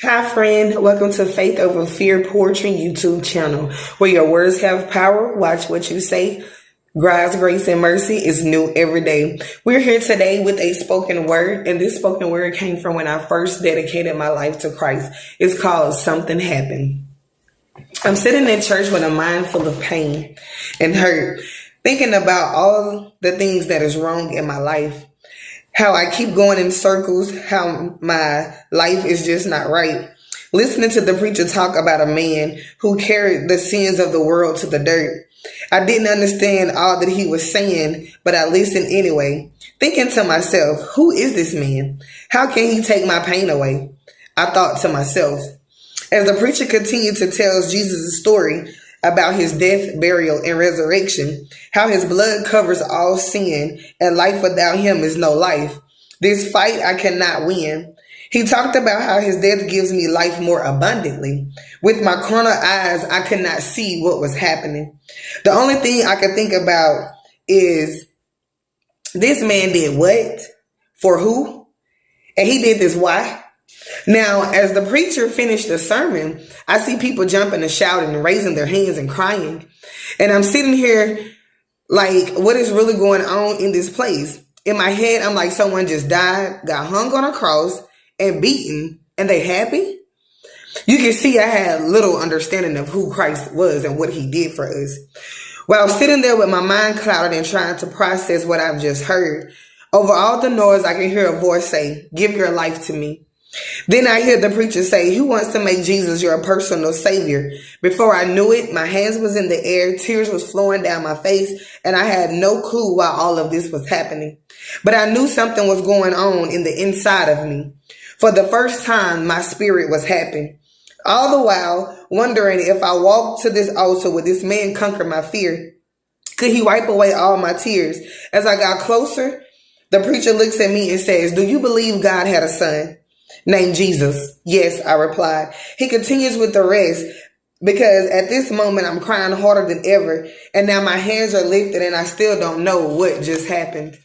Hi, friend. Welcome to Faith Over Fear Poetry YouTube channel, where your words have power. Watch what you say. God's grace and mercy is new every day. We're here today with a spoken word, and this spoken word came from when I first dedicated my life to Christ. It's called Something Happened. I'm sitting in church with a mind full of pain and hurt, thinking about all the things that is wrong in my life. How I keep going in circles, how my life is just not right. Listening to the preacher talk about a man who carried the sins of the world to the dirt. I didn't understand all that he was saying, but I listened anyway, thinking to myself, who is this man? How can he take my pain away? I thought to myself. As the preacher continued to tell Jesus' story about his death, burial, and resurrection, how his blood covers all sin, and life without him is no life. This fight I cannot win. He talked about how his death gives me life more abundantly. With my carnal eyes, I could not see what was happening. The only thing I could think about is, this man did what? For who? And he did this why? Now, as the preacher finished the sermon, I see people jumping and shouting and raising their hands and crying. And I'm sitting here like, what is really going on in this place? In my head, I'm like, someone just died, got hung on a cross and beaten, and they happy? You can see I had little understanding of who Christ was and what he did for us. While sitting there with my mind clouded and trying to process what I've just heard, over all the noise, I can hear a voice say, give your life to me. Then I hear the preacher say, who wants to make Jesus your personal savior? Before I knew it, my hands was in the air, tears was flowing down my face, and I had no clue why all of this was happening. But I knew something was going on in the inside of me. For the first time, my spirit was happy. All the while, wondering if I walked to this altar, would this man conquer my fear? Could he wipe away all my tears? As I got closer, the preacher looks at me and says, do you believe God had a son named Jesus? Yes, I replied. He continues with the rest, because at this moment I'm crying harder than ever, and now my hands are lifted and I still don't know what just happened.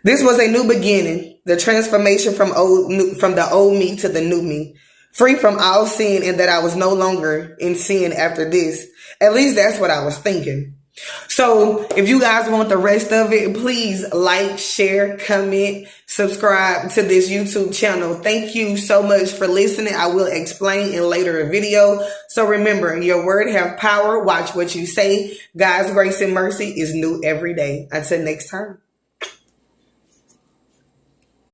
This was a new beginning, the transformation from the old me to the new me, free from all sin, and that I was no longer in sin after this. At least that's what I was thinking. So if you guys want the rest of it, please like, share, comment, subscribe to this YouTube channel. Thank you so much for listening. I will explain in later video. So remember, your word have power. Watch what you say. God's grace and mercy is new every day. Until next time.